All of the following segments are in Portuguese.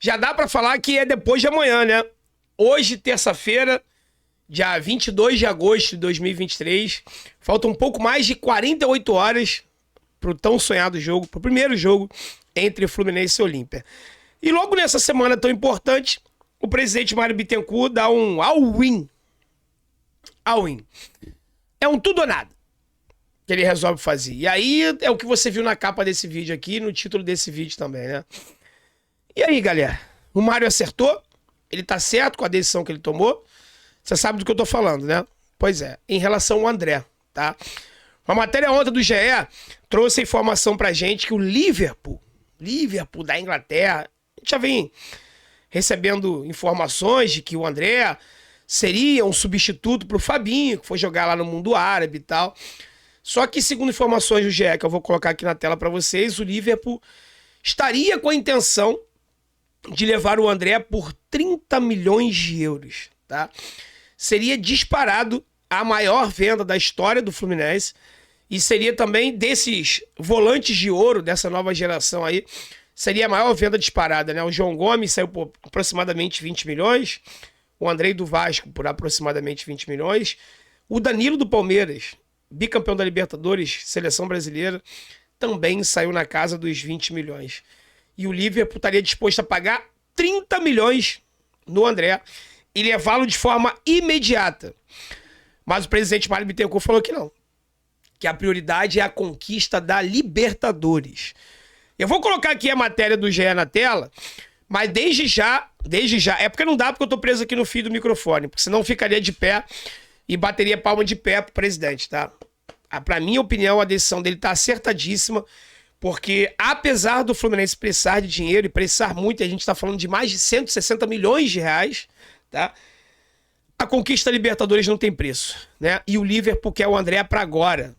Já dá pra falar que é depois de amanhã, né? Hoje, terça-feira, dia 22 de agosto de 2023. Faltam um pouco mais de 48 horas pro tão sonhado jogo, pro primeiro jogo entre Fluminense e Olímpia. E logo nessa semana tão importante, o presidente Mário Bittencourt dá um all-in. All-in. É um tudo ou nada que ele resolve fazer. E aí é o que você viu na capa desse vídeo aqui, no título desse vídeo também, né? E aí, galera? O Mário acertou? Ele tá certo com a decisão que ele tomou? Você sabe do que eu tô falando, né? Pois é, em relação ao André, tá? Uma matéria ontem do GE trouxe a informação pra gente que o Liverpool da Inglaterra, a gente já vem recebendo informações de que o André seria um substituto pro Fabinho, que foi jogar lá no mundo árabe e tal. Só que, segundo informações do GE, que eu vou colocar aqui na tela para vocês, o Liverpool estaria com a intenção de levar o André por 30 milhões de euros, tá? Seria disparado a maior venda da história do Fluminense e seria também desses volantes de ouro dessa nova geração aí, seria a maior venda disparada, né? O João Gomes saiu por aproximadamente 20 milhões, o Andrei do Vasco por aproximadamente 20 milhões, o Danilo do Palmeiras, bicampeão da Libertadores, seleção brasileira, também saiu na casa dos 20 milhões. E o Liverpool estaria disposto a pagar 30 milhões no André e levá-lo de forma imediata. Mas o presidente Mário Bittencourt falou que não. Que a prioridade é a conquista da Libertadores. Eu vou colocar aqui a matéria do GE na tela, mas desde já, é porque não dá porque eu tô preso aqui no fio do microfone, porque senão ficaria de pé e bateria palma de pé pro presidente, tá? Pra minha opinião, a decisão dele tá acertadíssima, porque apesar do Fluminense precisar de dinheiro, e precisar muito, a gente tá falando de mais de 160 milhões de reais, tá? A conquista da Libertadores não tem preço, né? E o Liverpool quer o André pra agora.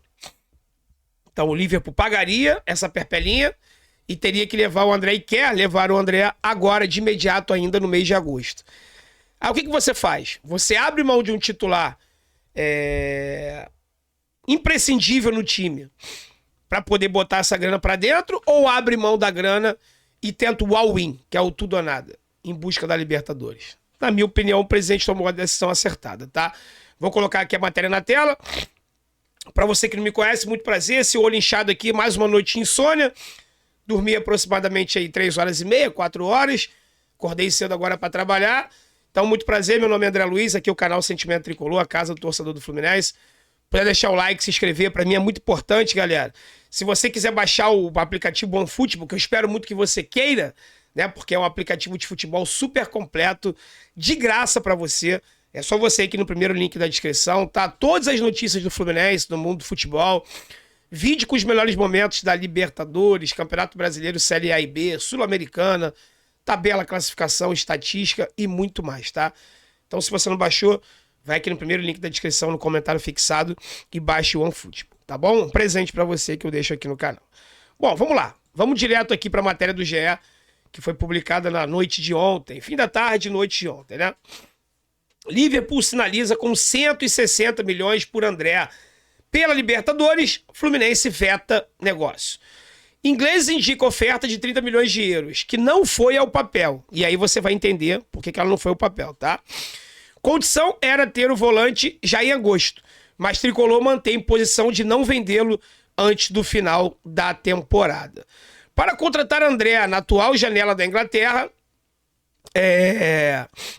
Então o Liverpool pagaria essa perpelinha e teria que levar o André, e quer levar o André agora, de imediato, ainda no mês de agosto. Aí o que você faz? Você abre mão de um titular imprescindível no time para poder botar essa grana para dentro, ou abre mão da grana e tenta o all-in, que é o tudo ou nada, em busca da Libertadores? Na minha opinião, o presidente tomou a decisão acertada, tá? Vou colocar aqui a matéria na tela. Para você que não me conhece, muito prazer. Esse olho inchado aqui, mais uma noite de insônia. Dormi aproximadamente aí 3 horas e meia, 4 horas. Acordei cedo agora para trabalhar. Então, muito prazer. Meu nome é André Luiz. Aqui é o canal Sentimento Tricolor, a casa do torcedor do Fluminense. Puder deixar o like, se inscrever, para mim é muito importante, galera. Se você quiser baixar o aplicativo OneFootball, que eu espero muito que você queira, né? Porque é um aplicativo de futebol super completo, de graça para você. É só você aqui no primeiro link da descrição, tá? Todas as notícias do Fluminense, do mundo do futebol. Vídeo com os melhores momentos da Libertadores, Campeonato Brasileiro, Série A e B, Sul-Americana, tabela, classificação, estatística e muito mais, tá? Então, se você não baixou, vai aqui no primeiro link da descrição, no comentário fixado, e baixe o OneFootball, tá bom? Um presente pra você que eu deixo aqui no canal. Bom, vamos lá. Vamos direto aqui pra matéria do GE, que foi publicada na noite de ontem, fim da tarde, noite de ontem, né? Liverpool sinaliza com 160 milhões por André. Pela Libertadores, Fluminense veta negócio. Ingleses indica oferta de 30 milhões de euros, que não foi ao papel. E aí você vai entender por que ela não foi ao papel, tá? Condição era ter o volante já em agosto, mas Tricolor mantém posição de não vendê-lo antes do final da temporada. Para contratar André na atual janela da Inglaterra,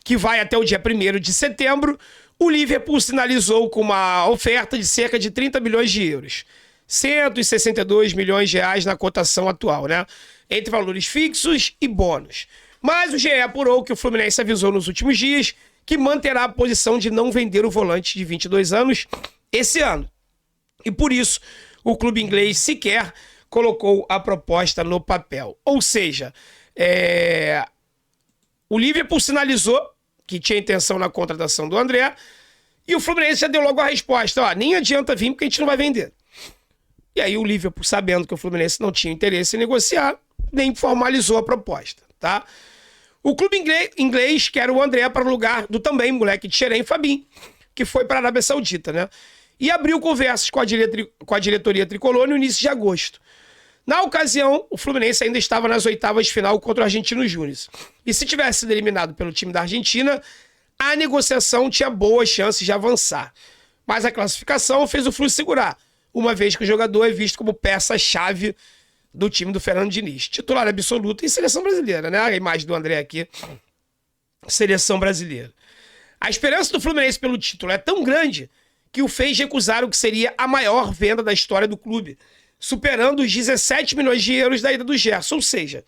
que vai até o dia 1º de setembro, o Liverpool sinalizou com uma oferta de cerca de 30 milhões de euros. 162 milhões de reais na cotação atual, né? Entre valores fixos e bônus. Mas o GE apurou que o Fluminense avisou nos últimos dias que manterá a posição de não vender o volante de 22 anos esse ano. E por isso, o clube inglês sequer colocou a proposta no papel. Ou seja, o Liverpool sinalizou que tinha intenção na contratação do André, e o Fluminense já deu logo a resposta, ó, nem adianta vir porque a gente não vai vender. E aí o Liverpool, sabendo que o Fluminense não tinha interesse em negociar, nem formalizou a proposta, tá? O clube inglês quer o André para o lugar do também moleque de Xerém, Fabinho, que foi para a Arábia Saudita, né? E abriu conversas com a diretoria tricolor no início de agosto. Na ocasião, o Fluminense ainda estava nas oitavas de final contra o Argentinos Júnior. E se tivesse sido eliminado pelo time da Argentina, a negociação tinha boas chances de avançar. Mas a classificação fez o Flu segurar, uma vez que o jogador é visto como peça-chave do time do Fernando Diniz. Titular absoluto em seleção brasileira, né? A imagem do André aqui, seleção brasileira. A esperança do Fluminense pelo título é tão grande que o fez recusar o que seria a maior venda da história do clube, superando os 17 milhões de euros da ida do Gerson. Ou seja,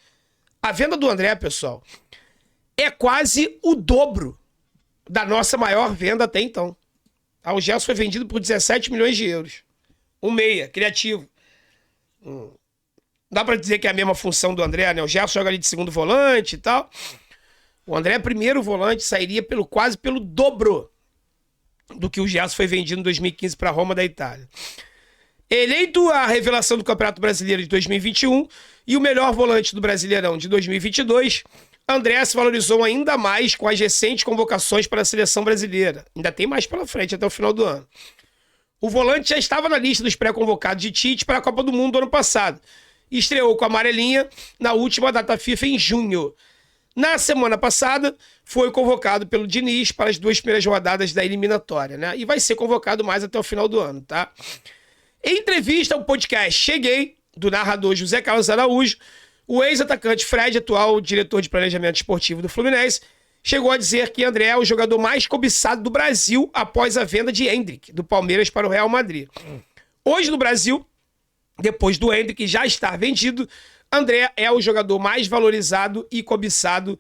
a venda do André, pessoal, é quase o dobro da nossa maior venda até então. O Gerson foi vendido por 17 milhões de euros. Um meia, criativo. Dá pra dizer que é a mesma função do André, né? O Gerson joga ali de segundo volante e tal. O André, primeiro volante, sairia quase pelo dobro do que o Gerson foi vendido em 2015 para Roma da Itália. Eleito a revelação do Campeonato Brasileiro de 2021 e o melhor volante do Brasileirão de 2022, André se valorizou ainda mais com as recentes convocações para a seleção brasileira. Ainda tem mais pela frente até o final do ano. O volante já estava na lista dos pré-convocados de Tite para a Copa do Mundo do ano passado. E estreou com a amarelinha na última data FIFA em junho. Na semana passada, foi convocado pelo Diniz para as 2 primeiras rodadas da eliminatória, né? E vai ser convocado mais até o final do ano, tá? Em entrevista ao podcast Cheguei, do narrador José Carlos Araújo, o ex-atacante Fred, atual diretor de planejamento esportivo do Fluminense, chegou a dizer que André é o jogador mais cobiçado do Brasil após a venda de Endrick, do Palmeiras para o Real Madrid. Hoje no Brasil, depois do Endrick já estar vendido, André é o jogador mais valorizado e cobiçado,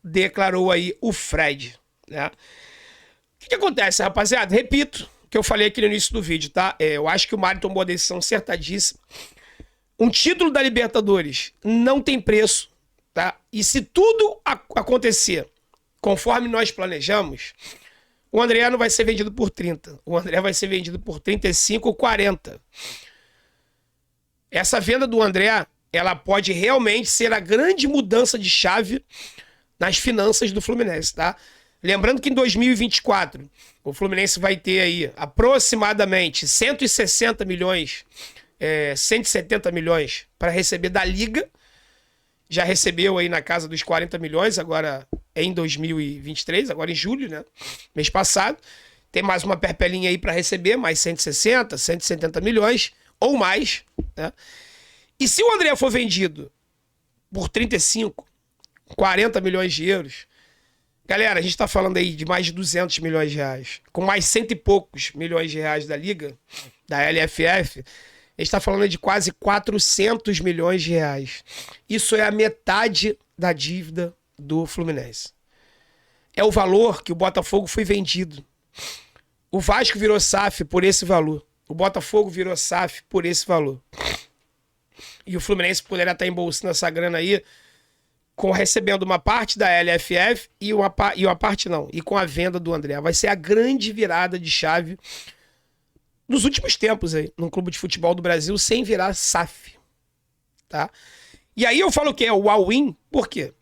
declarou aí o Fred, né? O que acontece, rapaziada? Repito o que eu falei aqui no início do vídeo, tá? Eu acho que o Mário tomou a decisão acertadíssima. Um título da Libertadores não tem preço, tá? E se tudo acontecer conforme nós planejamos, o André não vai ser vendido por 30. O André vai ser vendido por 35 ou 40. Essa venda do André, ela pode realmente ser a grande mudança de chave nas finanças do Fluminense, tá? Lembrando que em 2024, o Fluminense vai ter aí aproximadamente 160 milhões, 170 milhões para receber da Liga. Já recebeu aí na casa dos 40 milhões, agora em 2023, agora em julho, né? Mês passado. Tem mais uma perpelinha aí para receber, mais 160, 170 milhões ou mais, né? E se o André for vendido por 35, 40 milhões de euros, galera, a gente tá falando aí de mais de 200 milhões de reais, com mais cento e poucos milhões de reais da Liga, da LFF, a gente tá falando de quase 400 milhões de reais. Isso é a metade da dívida do Fluminense. É o valor que o Botafogo foi vendido. O Vasco virou SAF por esse valor. O Botafogo virou SAF por esse valor. E o Fluminense poderá estar embolsando essa grana aí, recebendo uma parte da LFF e uma parte não, e com a venda do André. Vai ser a grande virada de chave nos últimos tempos aí, num clube de futebol do Brasil, sem virar SAF, tá? E aí eu falo que é o all-in, por quê?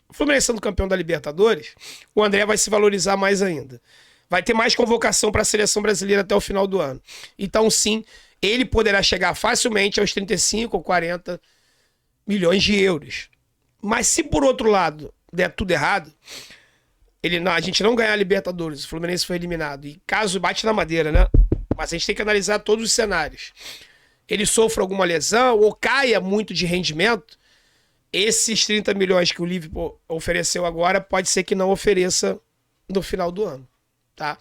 O Fluminense sendo campeão da Libertadores, o André vai se valorizar mais ainda. Vai ter mais convocação para a seleção brasileira até o final do ano. Então, sim, ele poderá chegar facilmente aos 35 ou 40 milhões de euros. Mas se por outro lado der tudo errado, a gente não ganhar a Libertadores, o Fluminense foi eliminado, e caso bate na madeira, né? Mas a gente tem que analisar todos os cenários. Ele sofra alguma lesão ou caia muito de rendimento, esses 30 milhões que o Liverpool ofereceu agora, pode ser que não ofereça no final do ano, tá?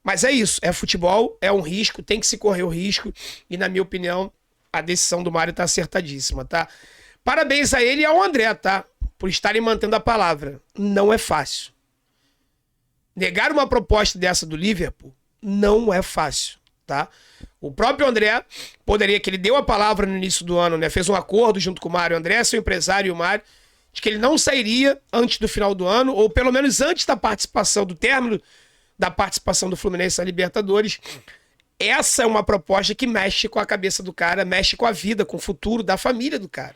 Mas é isso, é futebol, é um risco, tem que se correr o risco, e na minha opinião, a decisão do Mário tá acertadíssima, tá? Parabéns a ele e ao André, tá? Por estarem mantendo a palavra. Não é fácil. Negar uma proposta dessa do Liverpool não é fácil, tá? O próprio André poderia, que ele deu a palavra no início do ano, né? Fez um acordo junto com o Mário. O André, seu empresário, e o Mário, de que ele não sairia antes do final do ano, ou pelo menos antes da participação, do término da participação do Fluminense na Libertadores. Essa é uma proposta que mexe com a cabeça do cara, mexe com a vida, com o futuro da família do cara.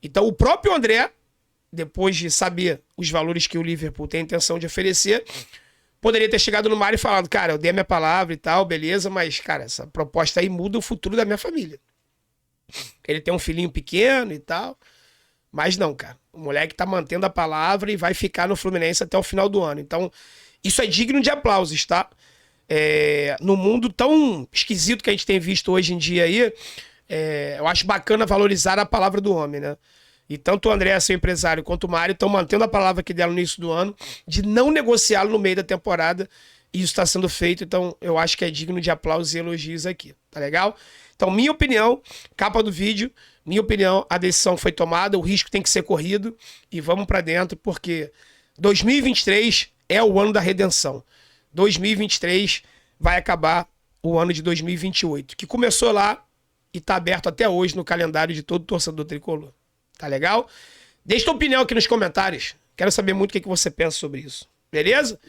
Então o próprio André, depois de saber os valores que o Liverpool tem a intenção de oferecer, poderia ter chegado no Mário e falado, cara, eu dei a minha palavra e tal, beleza, mas, cara, essa proposta aí muda o futuro da minha família. Ele tem um filhinho pequeno e tal. Mas não, cara. O moleque tá mantendo a palavra e vai ficar no Fluminense até o final do ano. Então, isso é digno de aplausos, tá? No mundo tão esquisito que a gente tem visto hoje em dia aí, eu acho bacana valorizar a palavra do homem, né? E tanto o André, seu empresário, quanto o Mário estão mantendo a palavra que deram no início do ano de não negociá-lo no meio da temporada. E isso está sendo feito, então eu acho que é digno de aplausos e elogios aqui, tá legal? Então, minha opinião, capa do vídeo, minha opinião, a decisão foi tomada, o risco tem que ser corrido e vamos para dentro, porque 2023 é o ano da redenção. 2023 vai acabar o ano de 2028, que começou lá e está aberto até hoje no calendário de todo torcedor tricolor. Tá legal? Deixa tua opinião aqui nos comentários. Quero saber muito o que você pensa sobre isso. Beleza?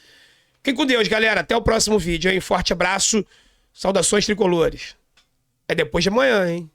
Fiquem com Deus, galera. Até o próximo vídeo, hein? Forte abraço. Saudações tricolores. É depois de amanhã, hein?